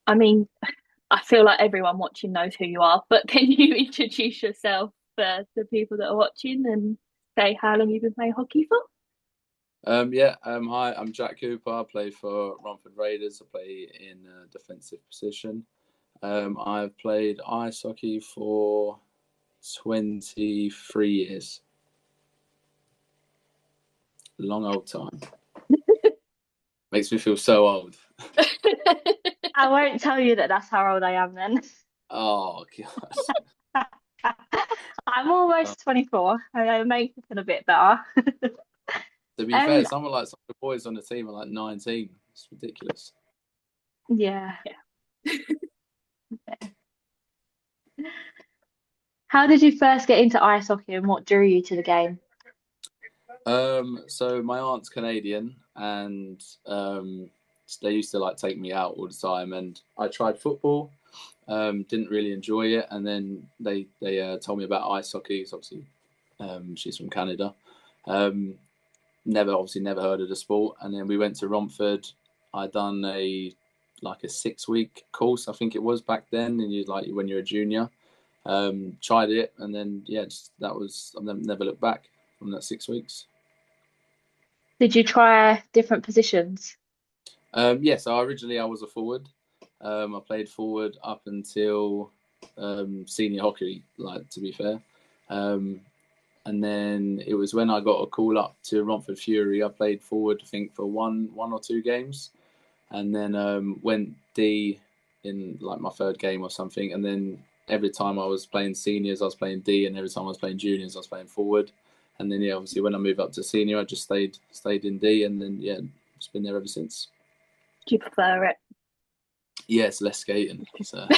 I mean, I feel like everyone watching knows who you are, but can you introduce yourself for the people that are watching and say how long you've been playing hockey for? Hi, I'm Jack Cooper. I play for Romford Raiders. I play in a defensive position. I've played ice hockey for 23 years. Long old time. Makes me feel so old. I won't tell you that that's how old I am then. Oh, God. I'm Uh, almost 24. It makes it feel a bit better. to be fair, Um, some of the boys on the team are like 19. It's ridiculous. yeah. Yeah. How did you first get into ice hockey and what drew you to the game? So my aunt's Canadian, and they used to like take me out all the time, and I tried football. Didn't really enjoy it, and then they told me about ice hockey. So obviously, she's from Canada. Um, never heard of the sport, and then we went to Romford. I done a 6 week course, I think it was back then, and you like when you're a junior. Tried it, and then that was I've never looked back from that 6 weeks. Did you try different positions? So originally I was a forward. I played forward up until senior hockey, like to be fair. Um, and then it was when I got a call up to Romford Fury. I played forward, I think, for one or two games, and then went D in like my third game or something. And then every time I was playing seniors, I was playing D, and every time I was playing juniors, I was playing forward. And then obviously when I moved up to senior, I just stayed in D, and then it's been there ever since. Do you prefer it? Yeah, it's less skating. So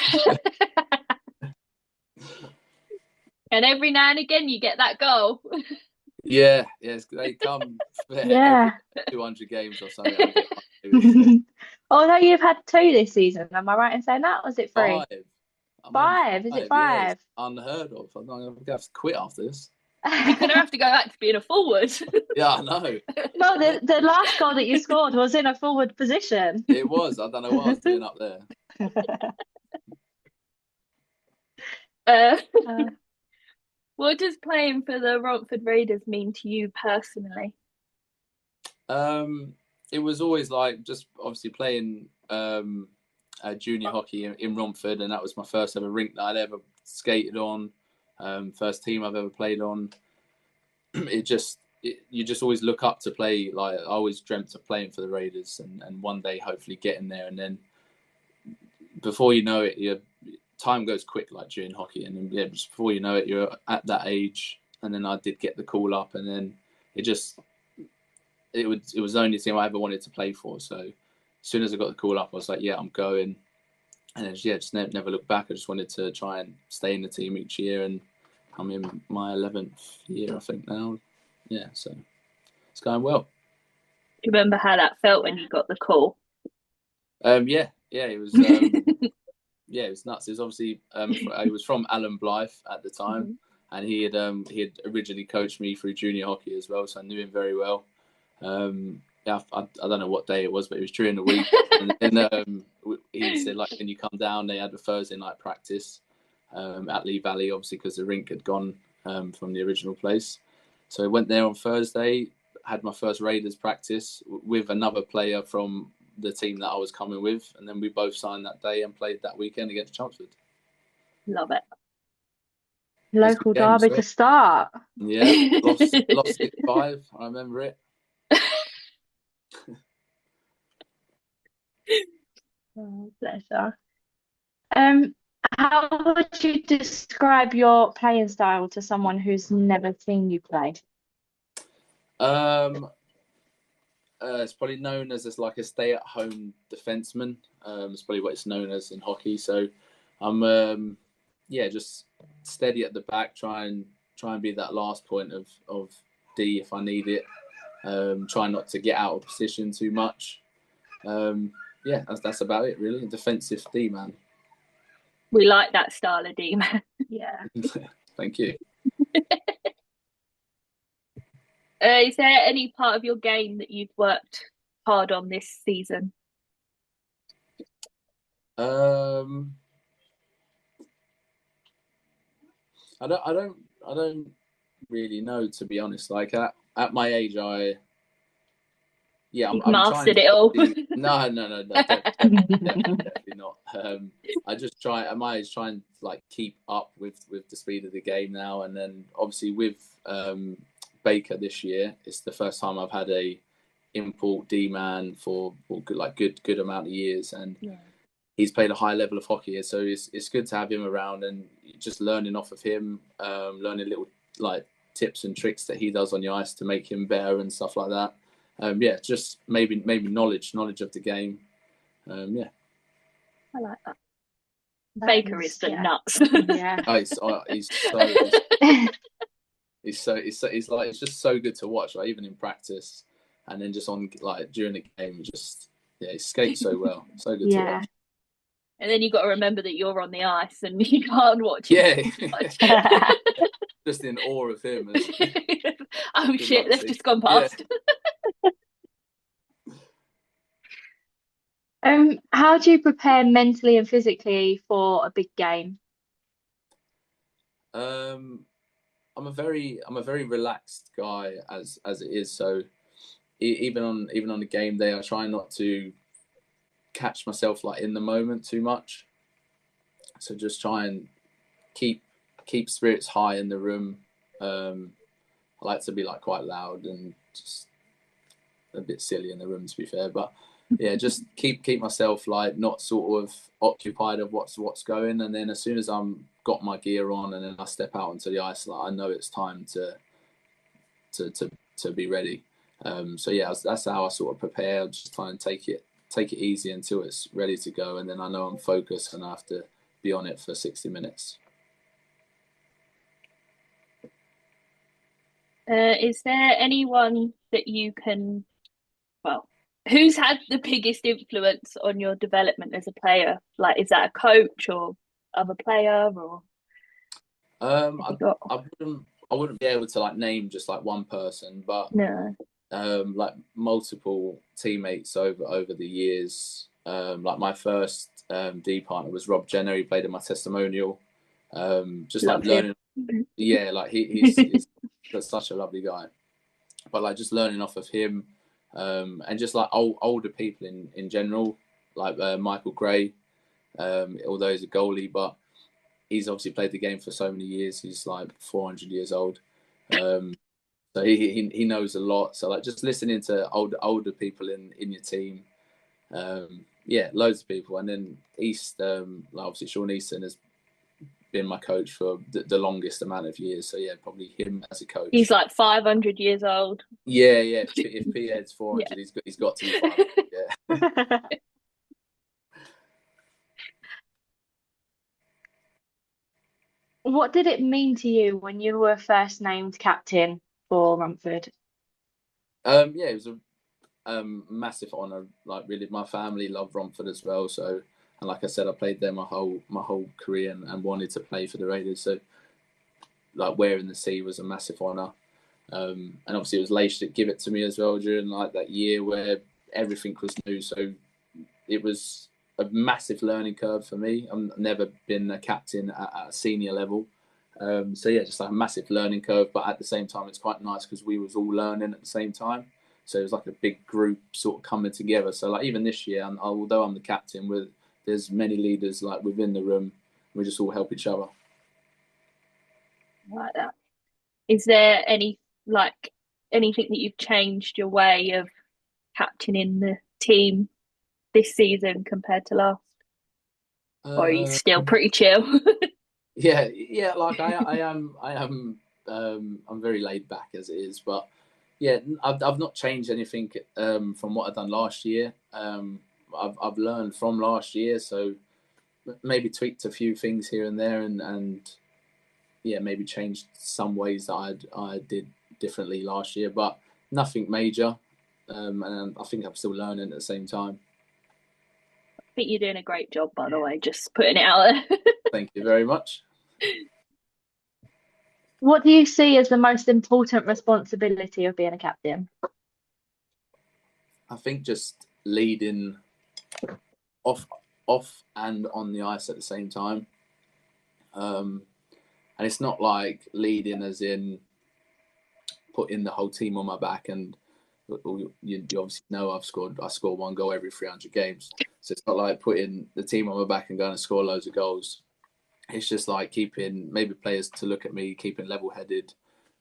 And every now and again you get that goal. they come for every Yeah. 200 games or something. I get one, maybe. Although you've had two this season, am I right in saying that? Was it three? Five. I'm on Five? Is it 5. Yeah, it's five? unheard of. I'm gonna have to quit after this. You're gonna have to go back to being a forward. Yeah, I know. No, the last goal that you scored was in a forward position. It was. I don't know what I was doing up there. Uh, Uh, what does playing for the Romford Raiders mean to you personally? Um, it was always like just obviously playing junior hockey in Romford, and that was my first ever rink that I'd ever skated on. First team I've ever played on. You just always look up to play. Like I always dreamt of playing for the Raiders, and one day hopefully getting there. And then before you know it, your time goes quick, like during hockey. And then just before you know it, you're at that age. And then I did get the call up, and then it just it was the only team I ever wanted to play for. So as soon as I got the call up, I was like, yeah, I'm going. And then, just never looked back. I just wanted to try and stay in the team each year, and I'm in my 11th year, I think now. Yeah, so it's going well. Do you remember how that felt when yeah. you got the call? Yeah, it was. It was nuts. It was obviously he was from Alan Blythe at the time, Mhm. and he had originally coached me through junior hockey as well, so I knew him very well. I don't know what day it was, but it was during the week, and then he said like, "Can you come down?" They had a Thursday night practice at Lee Valley, obviously because the rink had gone from the original place. So I went there on Thursday, had my first Raiders practice with another player from the team that I was coming with, and then we both signed that day and played that weekend against Chelmsford. Love it. It was a good Local game as derby to well. start. Yeah, lost 6-5. I remember it. Oh, pleasure. Um, how would you describe your playing style to someone who's never seen you play? Um, it's probably known as like a stay-at-home defenseman. It's probably what it's known as in hockey. So I'm just steady at the back, try and be that last point of D if I need it. Try not to get out of position too much. That's about it really. Defensive D man. We like that style of demon. Yeah. Thank you. Is there any part of your game that you've worked hard on this season? Um, I don't really know, to be honest. Like at my age, You've I'm trying mastered to it all. no, definitely not. I just try at my age try and like keep up with the speed of the game now, and then obviously with Baker this year, it's the first time I've had a import D man for good amount of years, and Yeah. he's played a high level of hockey, so it's good to have him around and just learning off of him, learning little like tips and tricks that he does on the ice to make him better and stuff like that. Yeah, just maybe knowledge of the game. Yeah. I like that. That Baker is the yeah. nuts. Yeah. He's like it's just so good to watch, like even in practice, and then just on like during the game, just he skates so well, so good to Yeah. watch. And then you've got to remember that you're on the ice and you can't watch Yeah. it. Just in awe of him. Oh Good shit, luck, they've Steve. just gone past. How do you prepare mentally and physically for a big game? I'm a very relaxed guy as it is. So even on the game day, I try not to catch myself like in the moment too much. So just try and keep spirits high in the room. I like to be like quite loud and just a bit silly in the room, to be fair. But yeah, just keep myself like not sort of occupied of what's going. And then as soon as I'm got my gear on and then I step out onto the ice, like I know it's time to be ready. So yeah, that's how I sort of prepare. I just try and take it easy until it's ready to go, and then I know I'm focused and I have to be on it for 60 minutes. Is there anyone that you can, well, who's had the biggest influence on your development as a player? Like, is that a coach or other player, or I wouldn't be able to like name just like one person, but no? like multiple teammates over the years. Like my first D partner was Rob Jenner. He played in my testimonial. Just Love like learning. him. Yeah, like he's such a lovely guy. But like just learning off of him, and just like older people in general, like Michael Gray, although he's a goalie, but he's obviously played the game for so many years. He's like 400 years old. So he knows a lot. So like just listening to older people in your team, yeah, loads of people. And then East, like obviously Sean Easton has been my coach for the longest amount of years. So yeah, probably him as a coach. He's like 500 years old. Yeah. If P-Head's 400, Yeah. he's got to be 500. Yeah. What did it mean to you when you were first named captain for Romford? Yeah, it was a massive honour. Like really, my family love Romford as well. So, and like I said, I played there my whole career and wanted to play for the Raiders. So, like wearing the C was a massive honour. And obviously it was Leish that gave it to me as well during like that year where everything was new. So it was a massive learning curve for me. I've never been a captain at a senior level. So yeah, just like a massive learning curve, but at the same time, it's quite nice because we was all learning at the same time. So it was like a big group sort of coming together. So like even this year, although I'm the captain, there's many leaders like within the room. We just all help each other. Like that. Is there anything that you've changed your way of captaining the team this season compared to last? Or are you still pretty chill? Yeah. Like I am. I'm very laid back as it is, but yeah, I've not changed anything from what I've done last year. I've learned from last year, so maybe tweaked a few things here and there, and yeah, maybe changed some ways that I did differently last year, but nothing major. And I think I'm still learning at the same time. I think you're doing a great job, by the way, just putting it out there. Thank you very much. What do you see as the most important responsibility of being a captain? I think just leading off off and on the ice at the same time. And it's not like leading as in putting the whole team on my back. And you obviously know I score 1 goal every 300 games. So it's not like putting the team on my back and going to score loads of goals. It's just like keeping maybe players to look at me, keeping level-headed,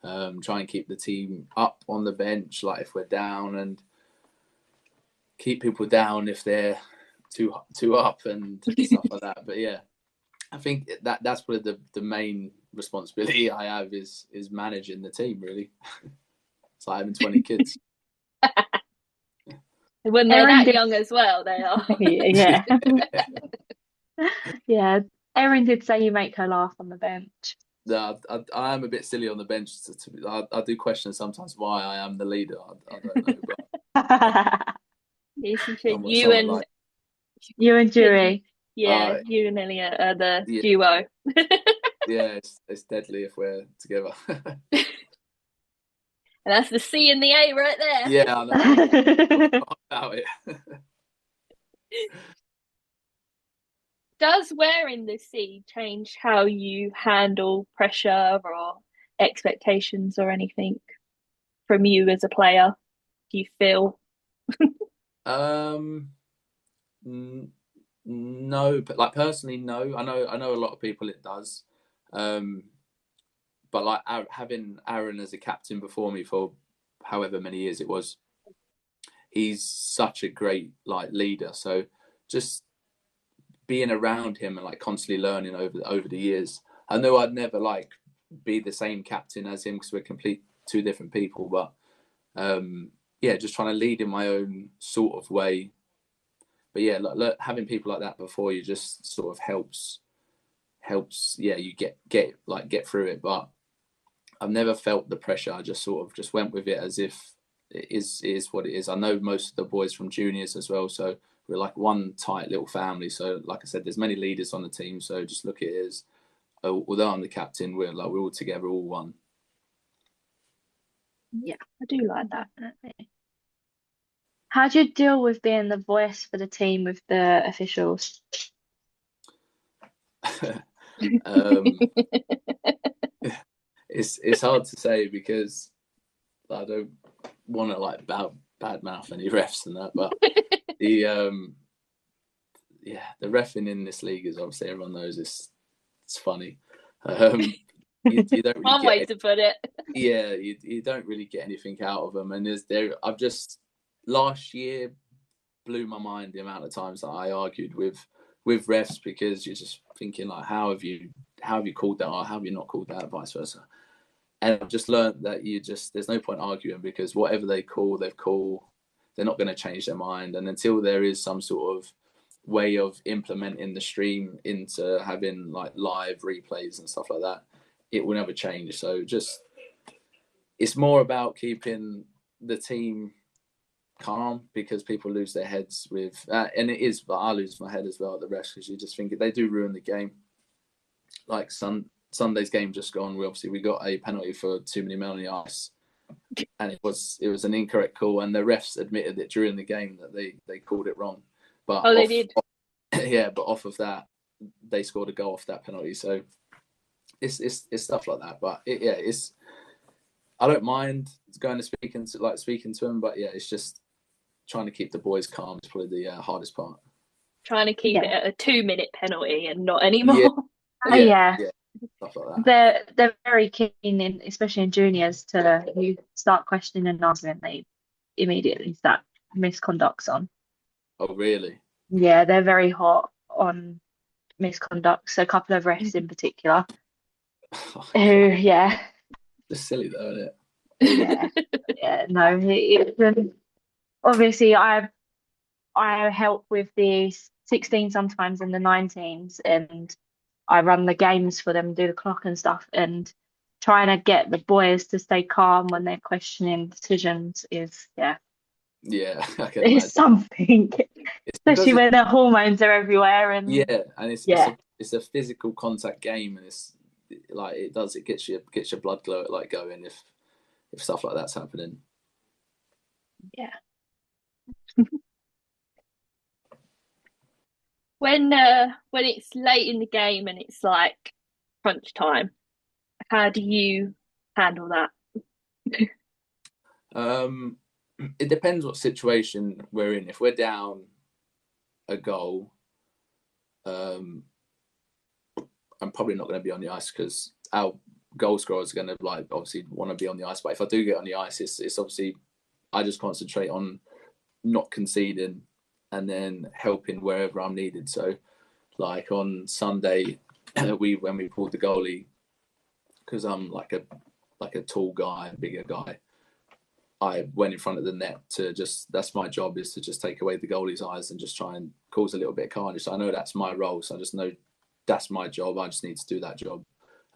try and keep the team up on the bench, like if we're down, and keep people down if they're too up and stuff like that. But yeah, I think that's probably the main responsibility I have is managing the team, really. It's like having 20 kids. When they're that young as well, they are. Yeah. Yeah. Erin did say you make her laugh on the bench. No, I am a bit silly on the bench. I do question sometimes why I am the leader. I don't know. But Yes, you and Dewey. Yeah, you and Elliot are the duo. Yeah, it's deadly if we're together. And that's the C and the A right there. Yeah, I know. About it. Does wearing the C change how you handle pressure or expectations or anything from you as a player? Do you feel? No, but like personally, no. I know a lot of people it does. But like having Aaron as a captain before me for however many years it was, he's such a great like leader. So just being around him and like constantly learning over the years. I know I'd never like be the same captain as him because we're complete two different people. But yeah, just trying to lead in my own sort of way. But yeah, like having people like that before you just sort of helps. Yeah, you get through it. But I've never felt the pressure. I just sort of went with it as if it is what it is. I know most of the boys from juniors as well, so we're like one tight little family. So like I said, there's many leaders on the team. So just look at it as, although I'm the captain, we're all together, all one. Yeah, I do like that. How do you deal with being the voice for the team with the officials? It's hard to say because I don't want to like bad mouth any refs and that, but the reffing in this league is obviously, everyone knows it's funny. You don't really One way to put it. Yeah, you don't really get anything out of them, and I've just last year blew my mind the amount of times that I argued with refs because you're just thinking like, how have you called that, or how have you not called that, vice versa. And I've just learned that there's no point arguing because whatever they call, they're not going to change their mind. And until there is some sort of way of implementing the stream into having like live replays and stuff like that, it will never change. So it's more about keeping the team calm because people lose their heads with, and it is, but I lose my head as well at the refs because you just think they do ruin the game. Like Sunday's game just gone, we got a penalty for too many men on the ice, and it was an incorrect call, and the refs admitted it during the game that they called it wrong. But they did. Yeah, but off of that, they scored a goal off that penalty. So it's stuff like that. But I don't mind going to speaking to them, but yeah, it's just trying to keep the boys calm is probably the hardest part. Trying to keep it at a 2-minute penalty and not anymore. Yeah. Stuff like that. They're very keen in, especially in juniors, to you start questioning and answering, they immediately start misconducts on. Oh really? Yeah, they're very hot on misconduct. So a couple of refs in particular. Who, just silly though, isn't it? Yeah, no. Obviously, I help with the 16 sometimes and the 19s, and I run the games for them, do the clock and stuff, and trying to get the boys to stay calm when they're questioning decisions is I can it's imagine. something, especially when their hormones are everywhere. And and it's a physical contact game, and it's like it gets your blood going if stuff like that's happening. when it's late in the game and it's like crunch time, how do you handle that? It depends what situation we're in. If we're down a goal, I'm probably not going to be on the ice because our goal scorers are going to like obviously want to be on the ice. But if I do get on the ice, it's obviously I just concentrate on not conceding and then helping wherever I'm needed. So like on Sunday, when we pulled the goalie, because I'm like a tall guy, bigger guy, I went in front of the net to just, that's my job, is to just take away the goalie's eyes and just try and cause a little bit of carnage. So I know that's my role. So I just know that's my job. I just need to do that job.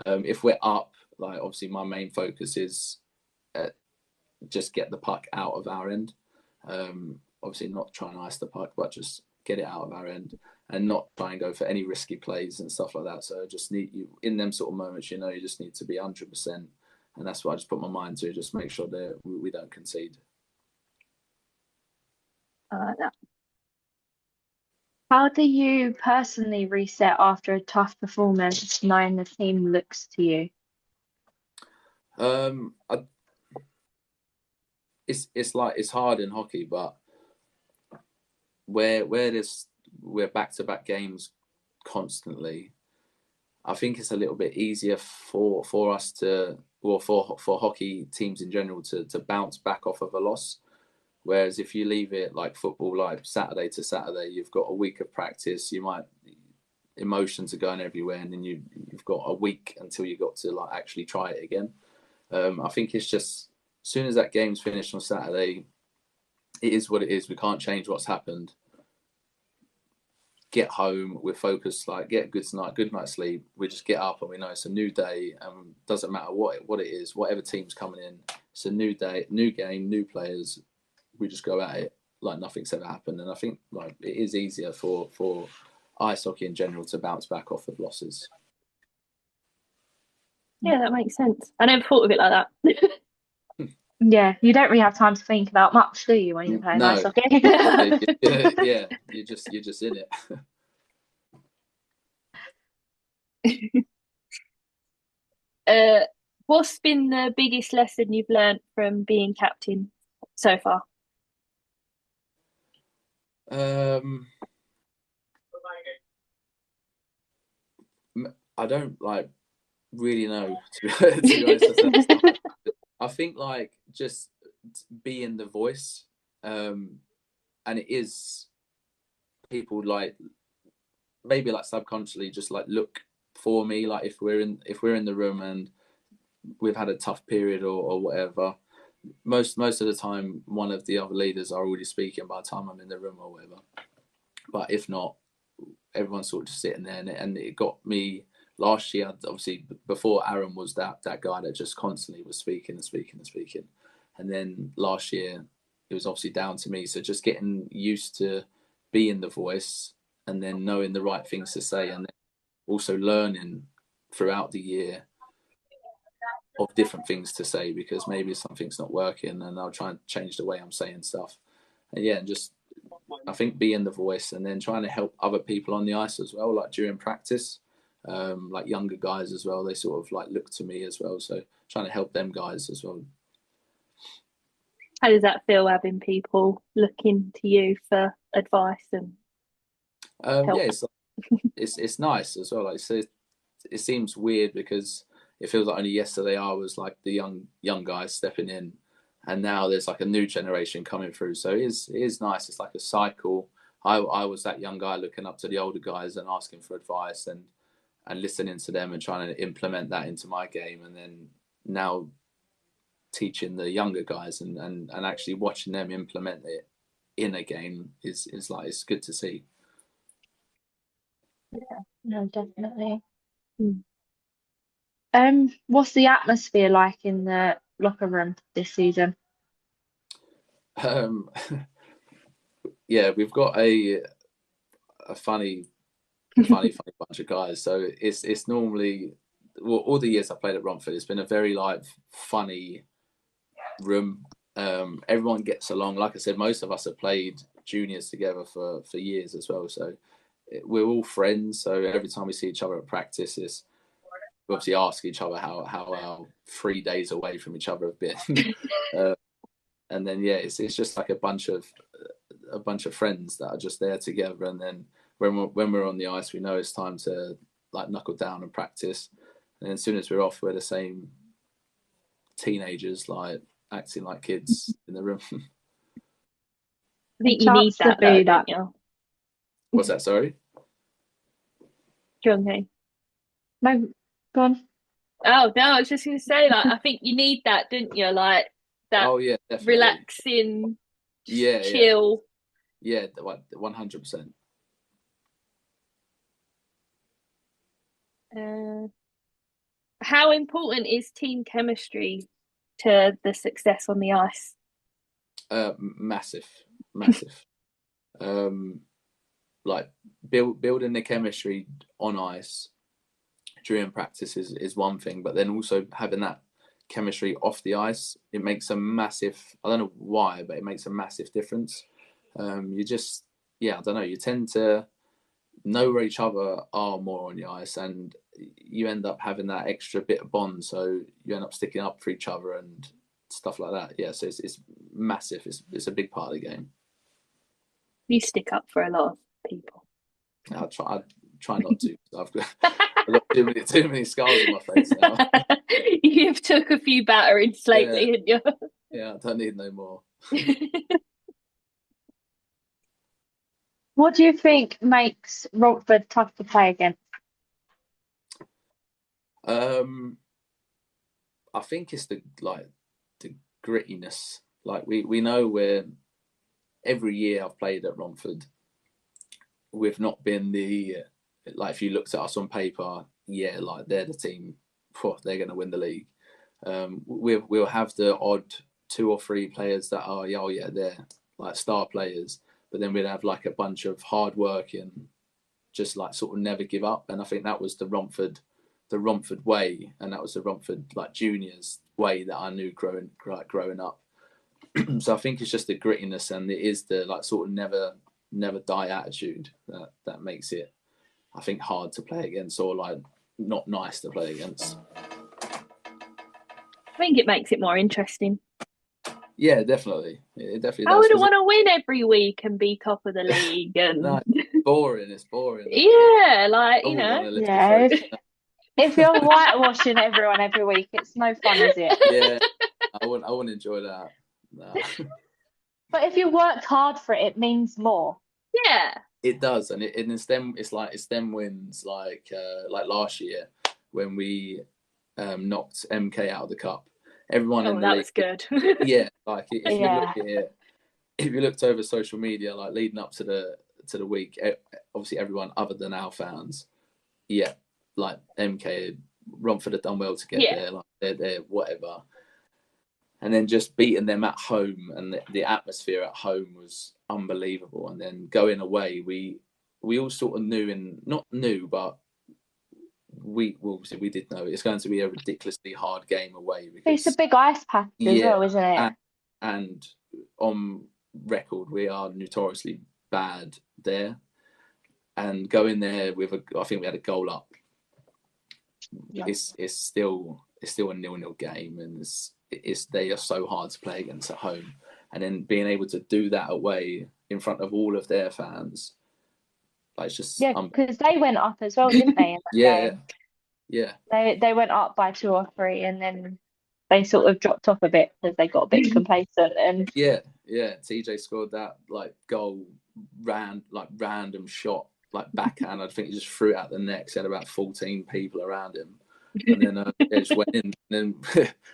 If we're up, like obviously my main focus is just get the puck out of our end. Obviously not trying to ice the puck, but just get it out of our end and not try and go for any risky plays and stuff like that. So just need you in them sort of moments, you just need to be 100%. And that's what I just put my mind to, just make sure that we don't concede. I like that. How do you personally reset after a tough performance, knowing the team looks to you? It's hard in hockey, but where we're back-to-back games constantly, I think it's a little bit easier for us to, well, for hockey teams in general to bounce back off of a loss. Whereas if you leave it like football, like Saturday to Saturday, you've got a week of practice. Emotions are going everywhere, and then you've got a week until you got to like actually try it again. I think it's just as soon as that game's finished on Saturday, it is what it is. We can't change what's happened. Get home, we're focused, like get a good night's sleep. We just get up and we know it's a new day, and doesn't matter what it is, whatever team's coming in, it's a new day, new game, new players. We just go at it like nothing's ever happened. And I think like it is easier for ice hockey in general to bounce back off of losses. Yeah, that makes sense. I never thought of it like that. Yeah, you don't really have time to think about much, do you, when you're playing ice No. hockey? Yeah, you're just in it. What's been the biggest lesson you've learned from being captain so far? I don't like really know to be honest. I think like just being the voice, and it is people like maybe like subconsciously just like look for me, like if we're in the room and we've had a tough period or whatever, most of the time one of the other leaders are already speaking by the time I'm in the room or whatever. But if not, everyone's sort of just sitting there, and it got me last year. Obviously, before Aaron was that guy that just constantly was speaking and speaking and speaking, and then last year it was obviously down to me. So just getting used to being the voice, and then knowing the right things to say, and then also learning throughout the year of different things to say, because maybe something's not working, and I'll try and change the way I'm saying stuff. And yeah, just I think being the voice, and then trying to help other people on the ice as well, like during practice, like younger guys as well. They sort of like look to me as well, so trying to help them guys as well. How does that feel, having people looking to you for advice and help? Yeah, it's nice as well. Like so, it seems weird because it feels like only yesterday I was like the young guys stepping in, and now there's like a new generation coming through. So it is nice. It's like a cycle. I was that young guy looking up to the older guys and asking for advice and listening to them and trying to implement that into my game, and then now teaching the younger guys and actually watching them implement it in a game is like, it's good to see. Yeah, no, definitely. Mm. What's the atmosphere like in the locker room this season? Yeah, we've got a funny bunch of guys. So it's normally, well, all the years I played at Romford, it's been a very like funny room. Everyone gets along. Like I said, most of us have played juniors together for years as well. So we're all friends, so every time we see each other at practice, we obviously ask each other how our 3 days away from each other have been. And then it's just like a bunch of friends that are just there together. And then when we're on the ice, we know it's time to like knuckle down and practice. And then as soon as we're off, we're the same teenagers, like acting like kids in the room. I think you need that, though, don't you? What's that? Sorry. John, hey. No, go on. Oh no, I was just going to say, like, I think you need that, don't you? Like that. Oh yeah, definitely. Relaxing, chill. Yeah, 100%. How important is team chemistry to the success on the ice? Massive. Like building the chemistry on ice during practice is one thing, but then also having that chemistry off the ice, it makes a massive, I don't know why, but it makes a massive difference. You just, I don't know, you tend to know where each other are more on the ice, and you end up having that extra bit of bond, so you end up sticking up for each other and stuff like that. So it's massive. It's a big part of the game. You stick up for a lot of people. I try not to. I've got too many scars on my face now. You've took a few batterings lately, haven't you? Yeah, I don't need no more. What do you think makes Romford tough to play against? I think it's the grittiness. Like we know where every year I've played at Romford, we've not been the like, if you looked at us on paper, like they're the team, they're going to win the league. We'll have the odd 2 or 3 players that are they're like star players, but then we'd have like a bunch of hard working, just like sort of never give up. And I think that was the Romford way, and that was the Romford like juniors way that I knew growing up. So I think it's just the grittiness, and it is the like sort of never die attitude that makes it, I think, hard to play against, or like not nice to play against. I think it makes it more interesting. Yeah, definitely. It definitely does. I wouldn't want to win every week and be top of the league. And no, it's boring. Yeah, like, you know. Yeah, if you're whitewashing everyone every week, it's no fun, is it? Yeah, I wouldn't enjoy that. No. But if you worked hard for it, it means more. Yeah, it does, and it's them wins like last year when we knocked MK out of the cup. Everyone in the that league, was good. Yeah, like if you look at it, if you looked over social media, like leading up to the week, obviously everyone other than our fans, like MK, Romford had done well to get there, like they're whatever. And then just beating them at home, and the atmosphere at home was unbelievable. And then going away, we all sort of but we did know it's going to be a ridiculously hard game away. Because, it's a big ice patch as well, isn't it? And on record, we are notoriously bad there. And going there with I think we had a goal up. Yeah. It's still a 0-0 game, and they are so hard to play against at home, and then being able to do that away in front of all of their fans, like, it's just because they went up as well, didn't they? Yeah. They went up by 2 or 3, and then they sort of dropped off a bit because they got a bit complacent. And TJ scored that like goal, random shot, like backhand. I think he just threw it out the net. He had about 14 people around him. And then just went in, and then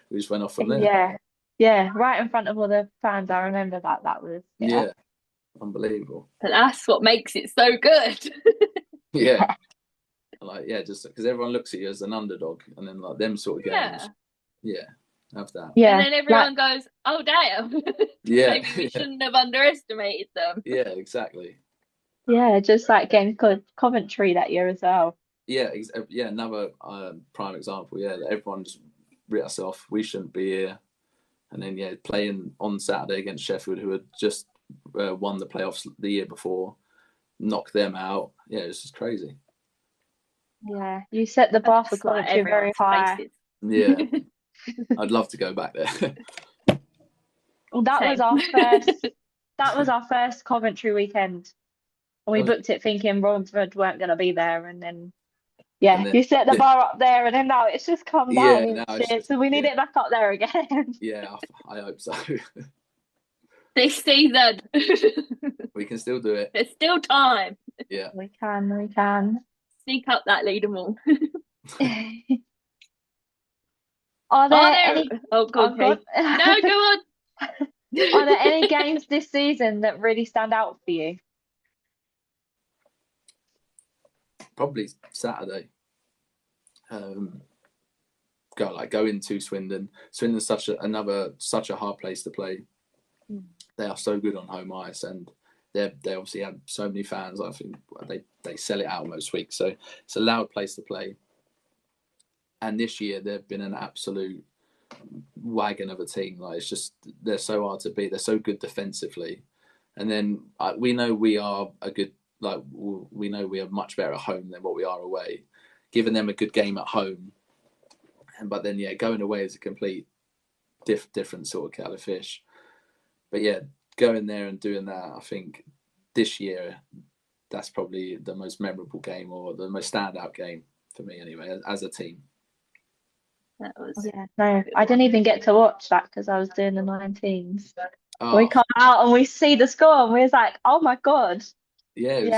we just went off from there. Yeah, right in front of all the fans. I remember that. That was unbelievable. But that's what makes it so good. Yeah, like just because everyone looks at you as an underdog, and then like them sort of games, have that. Yeah, and then everyone goes, "Oh damn, maybe we shouldn't have underestimated them." Yeah, exactly. Yeah, just like getting Coventry that year as well. Yeah, another prime example. Yeah, that everyone just writ us off. We shouldn't be here. And then playing on Saturday against Sheffield, who had just won the playoffs the year before, knock them out. Yeah, it's just crazy. Yeah, you set the bar for Just like Coventry very everyone's high. faces. Yeah, I'd love to go back there. Well, that was Same. our first. That was our first Coventry weekend. And we Oh, booked it thinking Romford weren't going to be there, and then and yeah, then you set the bar up there, and then now it's just come down yeah, in now it's shit. just So we need yeah, it back up there again. yeah. I hope so. This season. We can still do it. There's still time. Yeah. We can, we can. Sneak up that leaderboard. Are Are there there? any? Oh, go Oh on, God. Kate. No, go on. Are there any games this season that really stand out for you? Probably Saturday. Go into Swindon. Swindon's such a hard place to play. They are so good on home ice, and they obviously have so many fans. I think they sell it out most weeks, so it's a loud place to play. And this year they've been an absolute wagon of a team. Like, it's just, they're so hard to beat. They're so good defensively, and then we know we are a good, like, we know we are much better at home than what we are away. Giving them a good game at home, but then going away is a complete different sort of kettle of fish. But yeah, going there and doing that, I think this year that's probably the most memorable game, or the most standout game for me anyway, as a team. That was. Yeah, no, I didn't even get to watch that because I was doing the 19s. We Oh come out and we see the score and we was like, oh my God. yeah, it was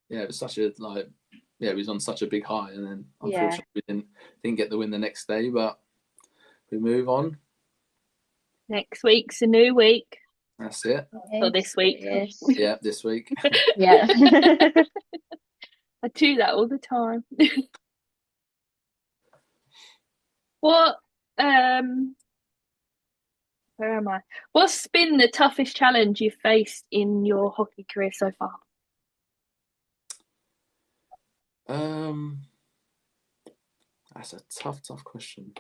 Yeah, it was such a it was on such a big high, and then yeah. unfortunately we didn't get the win the next day, but we move on. Next week's a new week. That's it. Or this week. Yes. Yeah, this week. Yeah. I do that all the time. What where am I? What's been the toughest challenge you've faced in your hockey career so far? That's a tough question.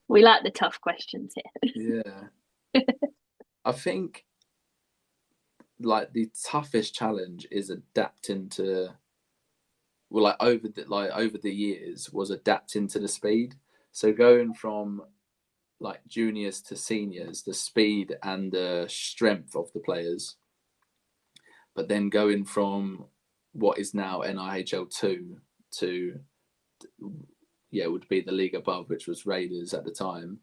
We like the tough questions here. Yeah. I think like the toughest challenge is adapting to, well, over the years, was adapting to the speed. So going from like juniors to seniors, the speed and the strength of the players, but then going from what is now NIHL2 to would be the league above, which was Raiders at the time,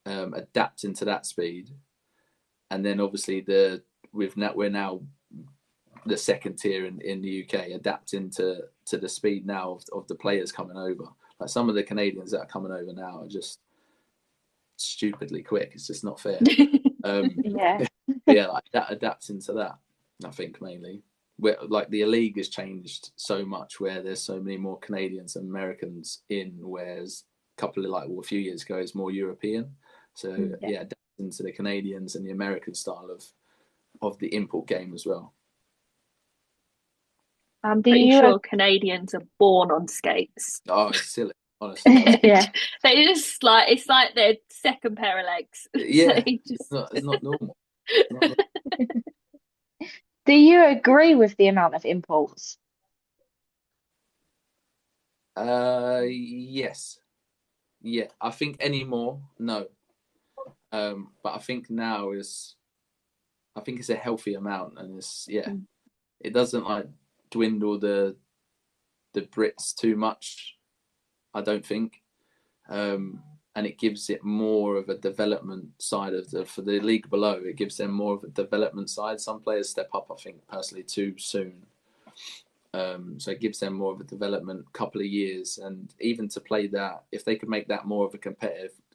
adapting to that speed. And then obviously we're now the second tier in the UK, adapting to the speed now of the players coming over. Like, some of the Canadians that are coming over now are just stupidly quick. It's just not fair. Yeah. Like that, adapting to that, I think mainly. Where like the league has changed so much, where there's so many more Canadians and Americans in, whereas a few years ago it's more European. So adapting to the Canadians and the American style of the import game as well. I'm pretty sure Canadians are born on skates. Oh, it's silly, honestly. Yeah. They just it's like their second pair of legs. Yeah, So it's not normal. Do you agree with the amount of imports? Yes. Yeah, I think anymore, no. But I think now it's a healthy amount, and it doesn't like dwindle the Brits too much, I don't think. And it gives it more of a development side for the league below. It gives them more of a development side. Some players step up, I think, personally, too soon. So it gives them more of a development couple of years, and even to play that, if they could make that more of a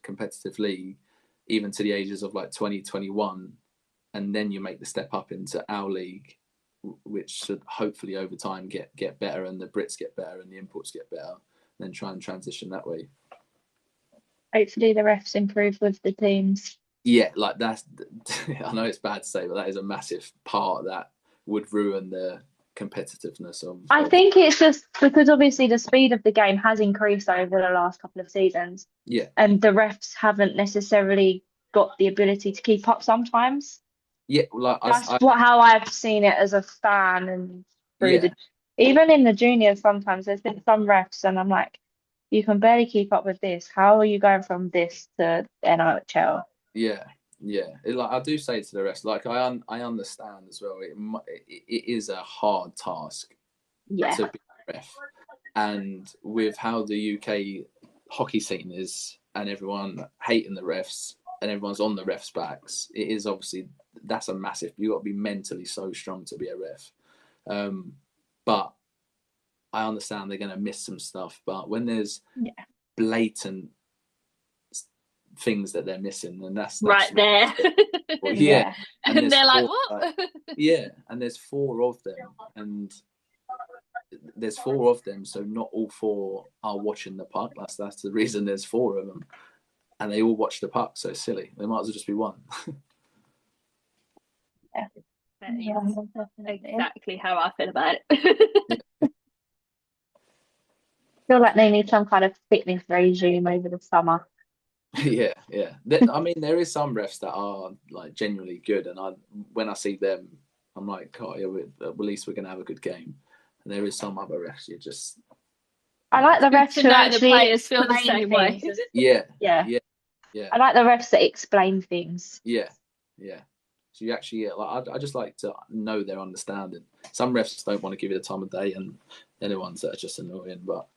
competitive league, even to the ages of like 2021, and then you make the step up into our league, which should hopefully over time get better, and the Brits get better and the imports get better, then try and transition that way. Hopefully the refs improve with the teams. Yeah, like that's, I know it's bad to say, but that is a massive part that would ruin the competitiveness of. I think it's just because obviously the speed of the game has increased over the last couple of seasons. Yeah. And the refs haven't necessarily got the ability to keep up sometimes. Yeah, like That's how I've seen it as a fan and through yeah, the even in the juniors sometimes there's been some refs and I'm like, you can barely keep up with this. How are you going from this to NHL? yeah, yeah. Like I do say to the rest, like I understand as well. It is a hard task Yeah. to be a ref, and with how the UK hockey scene is, and everyone hating the refs, and everyone's on the refs' backs, it is obviously that's a massive. You got to be mentally so strong to be a ref. But I understand they're going to miss some stuff. But when there's Yeah. blatant things that they're missing, and that's right there. well, yeah. Yeah. And And there's they're like, four, what? yeah, and there's four of them, and there's four of them, so not all four are watching the puck. That's the reason there's four of them, and they all watch the puck. So it's silly. There might as well just be one. Yeah. That Yeah, is definitely. exactly how I feel about it. Feel like they need some kind of fitness regime over the summer. Yeah, yeah. I mean, there is some refs that are like genuinely good, and when I see them, I'm like, oh yeah, at least we're gonna have a good game. And there is some other refs you just, I like the Good refs to who know the actually players feel the explain same way. things. yeah, Yeah. yeah, yeah, I like the refs that explain things. yeah, yeah. So you actually, yeah, like I just like to know their understanding. Some refs don't want to give you the time of day, and they're the ones that are just annoying, but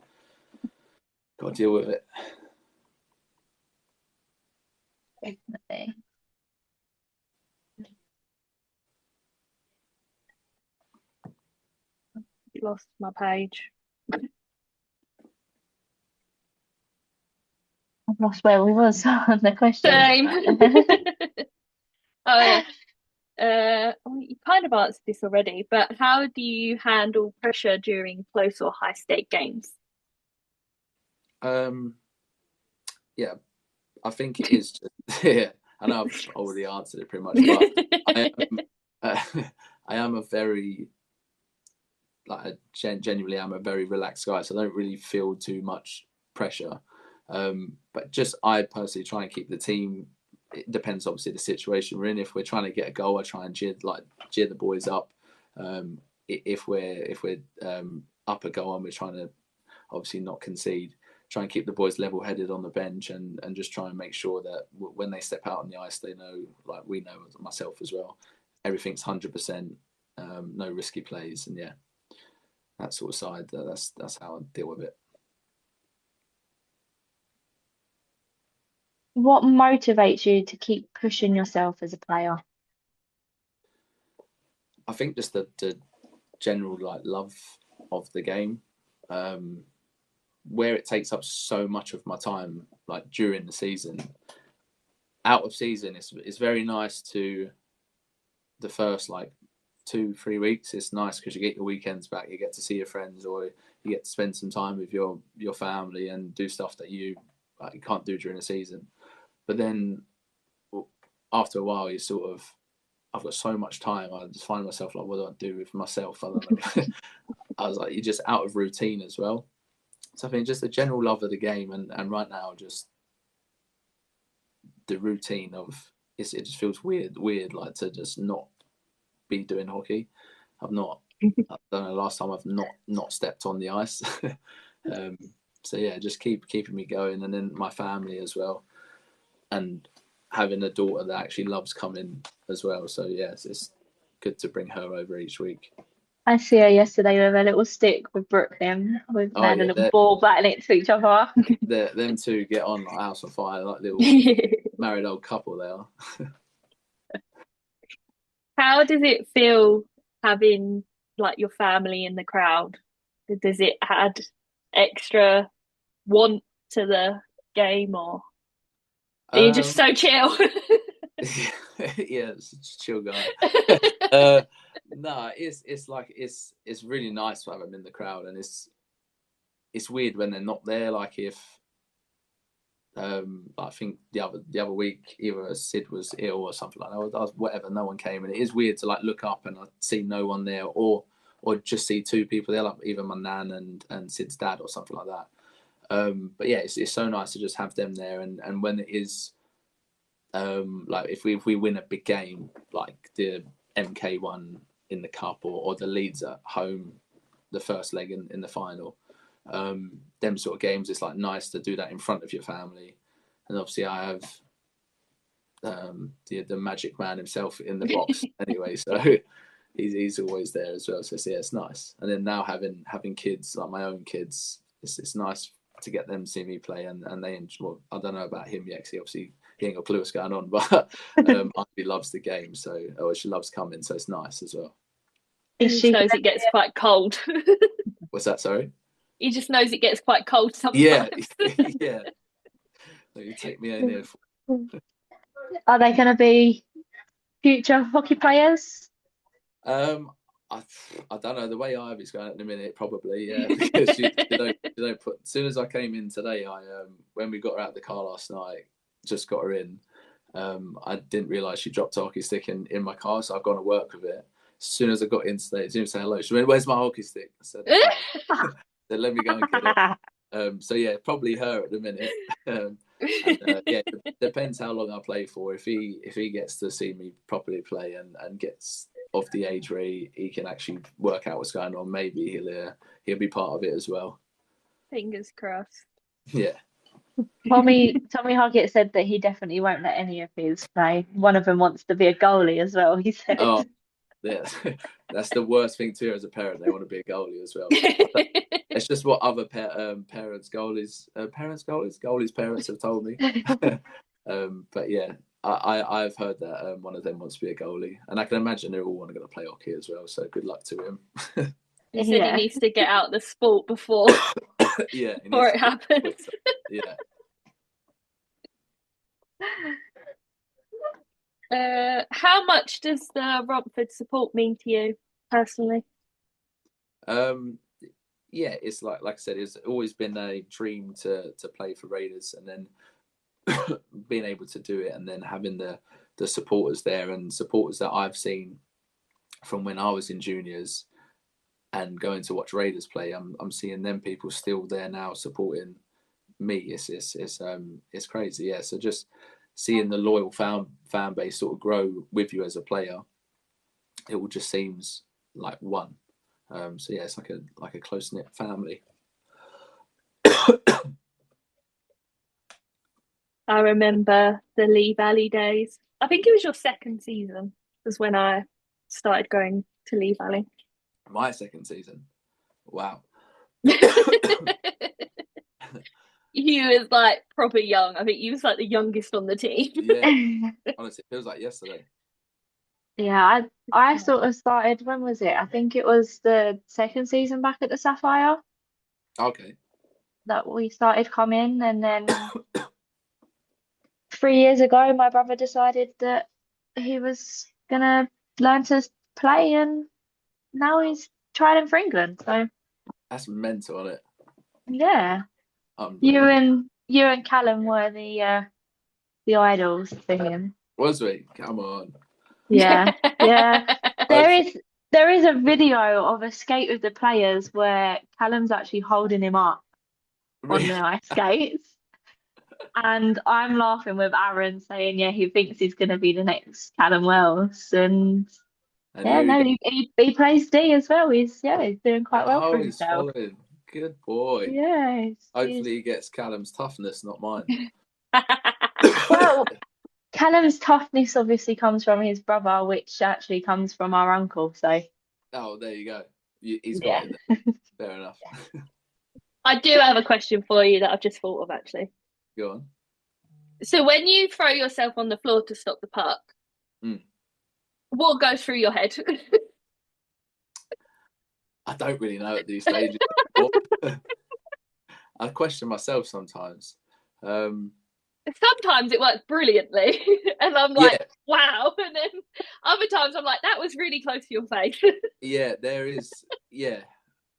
got to deal with it. Definitely. Lost my page. I've lost where we was on the questions. Same. Oh yeah. Well, you kind of answered this already, but how do you handle pressure during close or high stake games? Um, yeah, I think it is. Just, yeah, I know I've already answered it pretty much, but I am, I am a very genuinely am a very relaxed guy, so I don't really feel too much pressure. But just I personally try and keep the team. It depends obviously the situation we're in. If we're trying to get a goal, I try and cheer the boys up. If we're up a goal and we're trying to obviously not concede, try and keep the boys level headed on the bench and just try and make sure that when they step out on the ice, they know, like we know, myself as well, everything's 100%, no risky plays, and yeah, that sort of side. That's how I deal with it. What motivates you to keep pushing yourself as a player? I think just the general like love of the game, where it takes up so much of my time, like during the season. Out of season, it's very nice to the first like 2-3 weeks. It's nice because you get your weekends back, you get to see your friends, or you get to spend some time with your family and do stuff that you can't do during the season. But then after a while, you sort of, I've got so much time. I just find myself like, what do I do with myself? I don't know. I was like, you're just out of routine as well. So I think just the general love of the game, and right now just the routine of it just feels weird like to just not be doing hockey. I've not. I don't know. Last time I've not stepped on the ice. um, so yeah, just keeping me going, and then my family as well, and having a daughter that actually loves coming as well. So yeah, it's good to bring her over each week. I see her yesterday with a little stick with Brooklyn. We've Oh had a yeah, little ball battling it to each other. them two get on like house on fire, like little married old couple they are. How does it feel having like your family in the crowd? Does it add extra want to the game, or are you just Um, so chill? yeah, it's a chill guy. No, it's like it's really nice to have them in the crowd, and it's weird when they're not there. Like if I think the other week either Sid was ill or something like that, or whatever, no one came, and it is weird to like look up and I see no one there, or just see two people there, like either my nan and Sid's dad or something like that. But yeah, it's so nice to just have them there, and when it is Like if we win a big game, like the MK one in the cup, or the Leeds at home, the first leg in the final, them sort of games, it's like nice to do that in front of your family. And obviously I have the magic man himself in the box anyway, so he's always there as well. So yeah, it's nice. And then now having kids, like my own kids, it's nice to get them to see me play, and they enjoy. Well, I don't know about him yet, because he ain't got a clue what's going on, but he loves the game, so she loves coming, so it's nice as well. Is He she knows gonna it gets quite cold. What's that? Sorry. He just knows it gets quite cold Yeah, sometimes. yeah. So you take me in here. Are they going to be future hockey players? I don't know. The way Ivy's going at the minute, probably, yeah. Because she don't put. As soon as I came in today, when we got her out of the car last night, just got her in. I didn't realise she dropped a hockey stick in my car, so I've gone to work with it. As soon as I got in today, as soon as I said hello, she went, "Where's my hockey stick?" I said, "Then let me go and get it." So yeah, probably her at the minute. And, yeah, it depends how long I play for. If he gets to see me properly play and gets of the age where he can actually work out what's going on, maybe he'll be part of it as well. Fingers crossed. Yeah. Tommy Hoggett said that he definitely won't let any of his play. One of them wants to be a goalie as well, he said. Oh, yeah. That's the worst thing to hear as a parent. They want to be a goalie as well. It's just what other parents' parents have told me. But yeah, I've heard that one of them wants to be a goalie, and I can imagine they're all going to play hockey as well. So good luck to him. He said he needs to get out the sport before before it happens. Yeah. How much does the Romford support mean to you personally? Yeah, it's like I said, it's always been a dream to play for Raiders, and then being able to do it, and then having the supporters there, and supporters that I've seen from when I was in juniors and going to watch Raiders play. I'm seeing them people still there now supporting me. It's crazy. Yeah. So just seeing the loyal fan base sort of grow with you as a player, it all just seems like one. So yeah, it's like a close knit family. I remember the Lee Valley days. I think it was your second season was when I started going to Lee Valley. My second season. Wow. You was like proper young. I think you was like the youngest on the team. Yeah. Honestly, it feels like yesterday. Yeah, I sort of started, when was it? I think it was the second season back at the Sapphire Okay. that we started coming, and then 3 years ago my brother decided that he was gonna learn to play, and now he's trialing for England. So That's mental, isn't it? yeah. You Unbelievable. and you and Callum were the idols for him. Was we? Come on. Yeah, yeah. There Hopefully. is there is a video of a skate with the players where Callum's actually holding him up on the ice skates. And I'm laughing with Aaron saying, yeah, he thinks he's going to be the next Callum Wells. And And yeah, here we no, go. he plays D as well. He's doing quite well for Oh, he's himself. following. Good boy. Yeah, Hopefully he gets Callum's toughness, not mine. well, Callum's toughness obviously comes from his brother, which actually comes from our uncle. So Oh, there you go. He's got yeah. it there. Fair enough. I do have a question for you that I've just thought of actually. Go on. So when you throw yourself on the floor to stop the puck, what goes through your head? I don't really know at these stages. I question myself sometimes. Sometimes it works brilliantly, and I'm like, wow. And then other times I'm like, that was really close to your face. Yeah, there is. Yeah,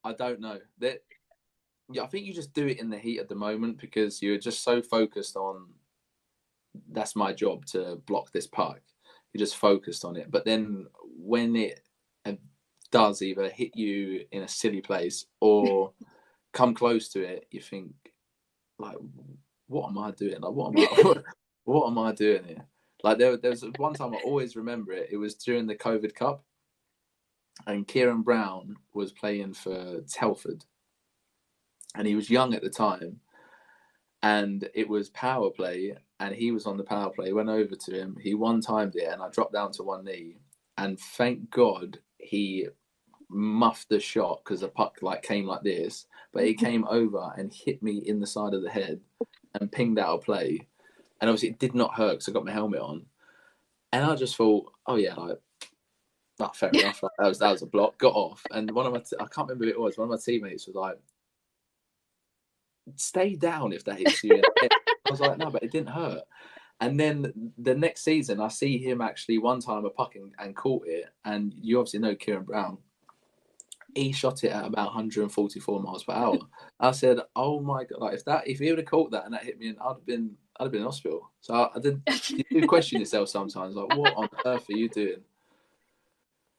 I don't know. Yeah, I think you just do it in the heat of the moment because you're just so focused on. That's my job to block this puck. You're just focused on it. But then when it does either hit you in a silly place or come close to it, you think, like, what am I doing? Like, what am I doing here? Like there was one time I always remember it. It was during the COVID Cup, and Kieran Brown was playing for Telford, and he was young at the time, and it was power play, and he was on the power play. Went over to him, he one-timed it, and I dropped down to one knee, and thank God he muffed the shot because the puck like came like this, but it came over and hit me in the side of the head and pinged out of play. And obviously it did not hurt because I got my helmet on, and I just thought, oh yeah, like, fair enough. Like, that was a block. Got off, and one of my I can't remember who it was. One of my teammates was like, "Stay down if that hits you." I was like, "No, but it didn't hurt." And then the next season, I see him actually one time a puck and caught it, and you obviously know Kieran Brown. He shot it at about 144 miles per hour. I said, "Oh my god! Like if he would have caught that and that hit me, I'd have been in hospital." So I did. You do question yourself sometimes, like, what on earth are you doing?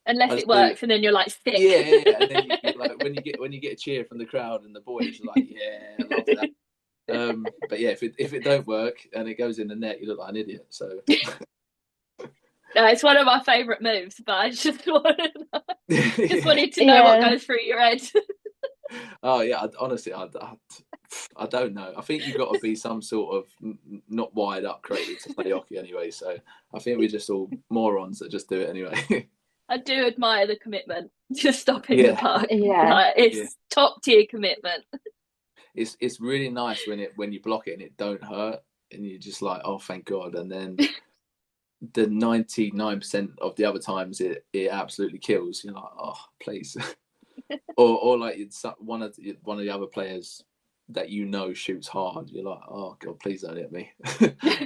Unless it works, and then you're like sick. Yeah. And then you like when you get a cheer from the crowd and the boys are like, "Yeah, I love that." But yeah, if it don't work and it goes in the net, you look like an idiot. So. No, it's one of my favourite moves, but I just wanted to know what goes through your head. Oh yeah, honestly, I don't know. I think you've got to be some sort of not wired up crazy to play hockey anyway. So I think we're just all morons that just do it anyway. I do admire the commitment to stopping the puck. Yeah, like, it's top tier commitment. It's really nice when you block it and it don't hurt, and you're just like, oh, thank God. And then the 99% of the other times it absolutely kills. You're like, oh, please. or like it's one of the other players that you know shoots hard. You're like, oh God, please don't hit me.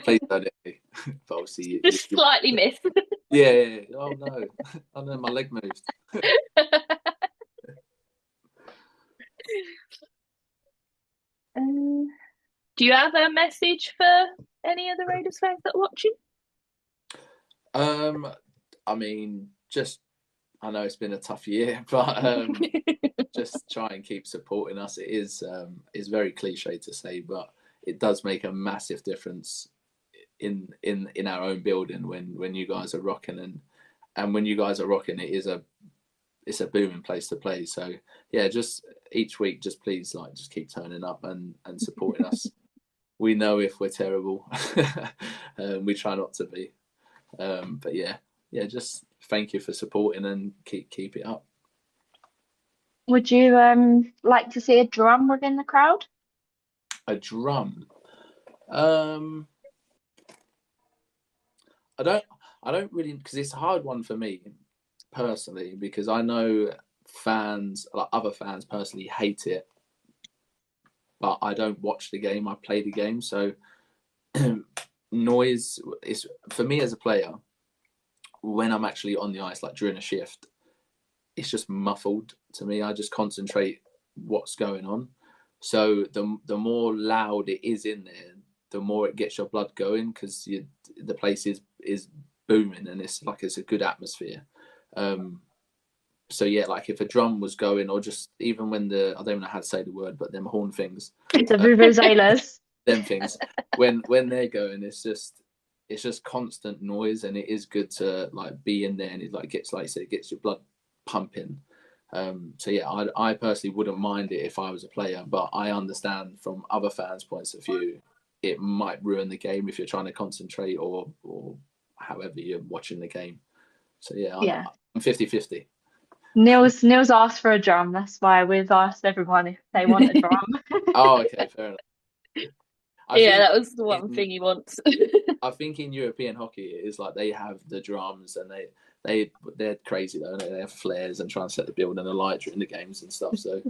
Please don't hit me. But obviously, just slightly miss. Yeah. Oh no, I know my leg moved. Do you have a message for any of the Raiders fans that are watching? I mean, I know it's been a tough year, but just try and keep supporting us. It is very cliche to say, but it does make a massive difference in our own building when you guys are rocking, and when you guys are rocking, it's a booming place to play. So yeah, just each week, just please just keep turning up and supporting us. We know if we're terrible, we try not to be, but yeah, just thank you for supporting and keep it up. Would you like to see a drum within the crowd? A drum? I don't really, because it's a hard one for me personally, because I know fans, like other fans personally, hate it, but I don't watch the game. I play the game, so noise is for me as a player. When I'm actually on the ice, like during a shift, it's just muffled to me. I just concentrate what's going on. So the more loud it is in there, the more it gets your blood going, because the place is booming and it's a good atmosphere. So yeah, like if a drum was going, or just even when I don't even know how to say the word, but them horn things, the vuvuzelas, them things, when they're going, it's just constant noise, and it is good to be in there, and it gets, like you said, it gets your blood pumping. So yeah, I personally wouldn't mind it if I was a player, but I understand from other fans' points of view, it might ruin the game if you're trying to concentrate or however you're watching the game. So yeah, I'm 50-50. Neil's asked for a drum. That's why we've asked everyone if they want a drum. Oh, okay, fair enough. That was the one thing he wants. I think in European hockey, it is they have the drums, and they're crazy though. They have flares and try and set the building and the lights in the games and stuff. So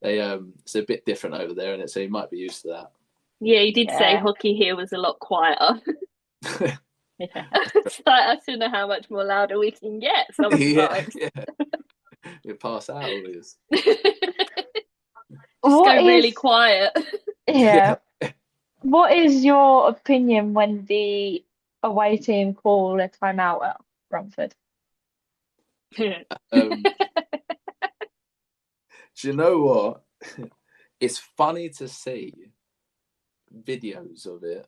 it's a bit different over there, and so you might be used to that. Yeah, you did say hockey here was a lot quieter. I don't know how much more louder we can get sometimes. You pass out always. Go really quiet. Yeah. What is your opinion when the away team call a timeout at Romford? Do you know what? It's funny to see videos of it,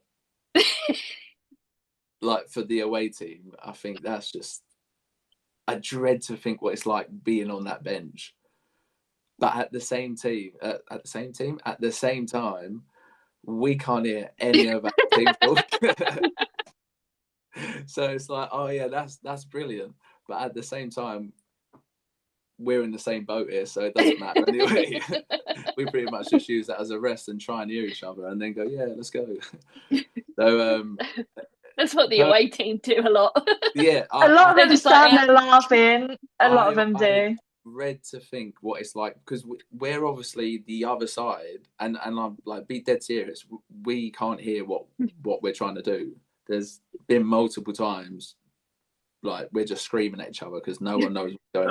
like for the away team, I think that's just, I dread to think what it's like being on that bench. But at the same time, we can't hear any of our team talk. So it's like, oh yeah, that's brilliant. But at the same time, we're in the same boat here, so it doesn't matter anyway. We pretty much just use that as a rest and try and hear each other, and then go, yeah, let's go. So that's what the away team do a lot. Yeah, a lot of them stand like, there laughing. A lot of them do. Dread to think what it's like, because we're obviously the other side, and I'm like, be dead serious. We can't hear what we're trying to do. There's been multiple times like we're just screaming at each other because no one knows what's going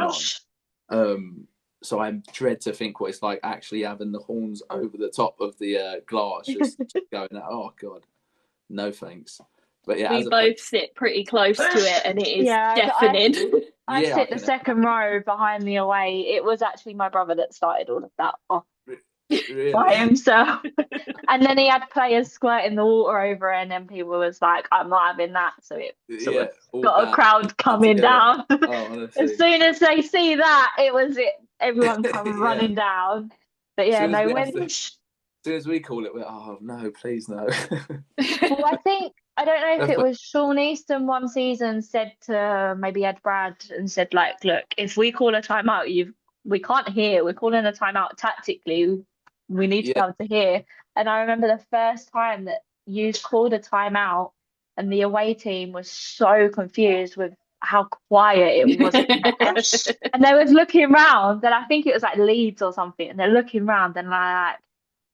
on. So I dread to think what it's like actually having the horns over the top of the glass, just going, oh god, no thanks. But yeah, we both sit pretty close to it, and it is deafening. I sit the second row behind the away. It was actually my brother that started all of that off by himself. And then he had players squirting the water over it, and then people was like, I'm not having that. So it sort of got a crowd coming down. As soon as they see that, everyone come running down. But yeah, no, as soon as we call it, we're, oh no, please no. Well, I don't know if it was Sean Easton one season said to maybe Ed Brad and said, like, look, if we call a timeout, we can't hear. We're calling a timeout tactically. We need to be able to hear. And I remember the first time that you called a timeout and the away team was so confused with how quiet it was. And they was looking around, and I think it was like Leeds or something, and they're looking around and like,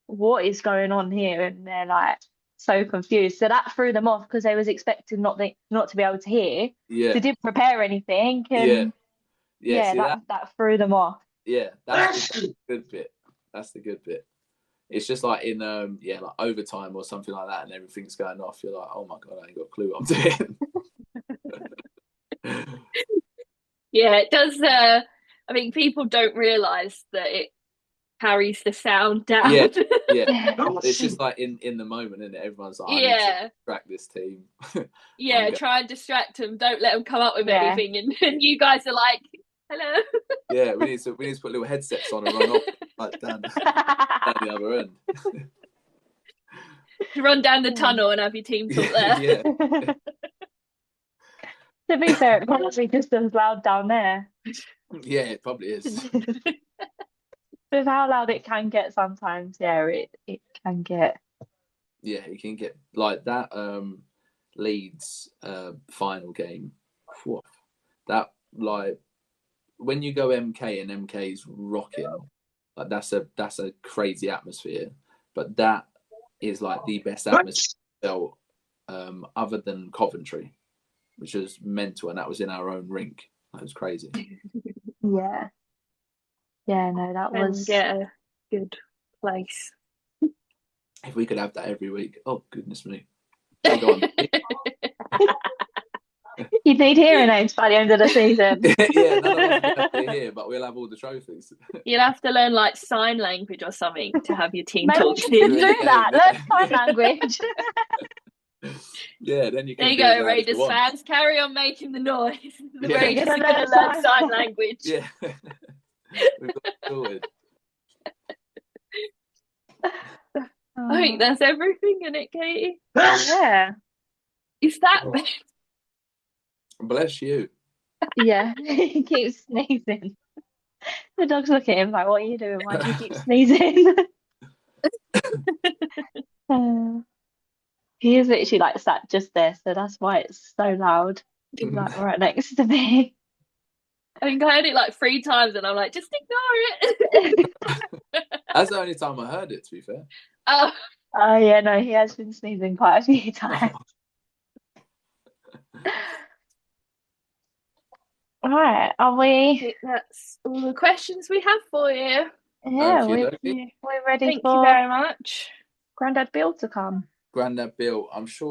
what is going on here? And they're like so confused. So that threw them off because they was expecting not to be able to hear. Yeah. They didn't prepare anything. And that threw them off. Yeah, that's the good bit. That's the good bit. It's just like in like overtime or something like that, and everything's going off. You're like, oh my god, I ain't got a clue what I'm doing. Yeah, it does. I think people don't realise that it carries the sound down. Yeah. It's just like in the moment, and everyone's like, I need to distract this team. Try and distract them. Don't let them come up with anything, and you guys are like, hello. Yeah, we need to put little headsets on and run off like down the other end. Run down the tunnel and have your team talk there. Yeah. To be fair, it probably just as loud down there. Yeah, it probably is. With how loud it can get sometimes, it can get. Yeah, it can get like that. Leeds final game. Whew, that like when you go MK and MK's rocking, like that's a crazy atmosphere. But that is like the best atmosphere felt, other than Coventry, which was mental, and that was in our own rink. That was crazy. Yeah. Yeah, no, that was get a good place. If we could have that every week, oh goodness me! Go on. You'd need hearing aids by the end of the season. Yeah, none of us will be here, but we'll have all the trophies. You'll have to learn like sign language or something to have your team Maybe talk you should do that. Learn sign language. Yeah, then you can. There you go, Raiders fans. Carry on making the noise. The Raiders are going to learn sign language. Yeah. We've got it sorted. I think that's everything in it, Katie. Yeah. Is that Bless you. Yeah, he keeps sneezing. The dogs look at him like, what are you doing? Why do you keep sneezing? He is literally like sat just there, so that's why it's so loud. He's like right next to me. I think I heard it like 3 times, and I'm like, just ignore it. That's the only time I heard it, to be fair. Oh yeah, no, he has been sneezing quite a few times. All right, are we? I think that's all the questions we have for you. Yeah, we're ready. Thank you very much. Grandad Bill to come. Grandad Bill, I'm sure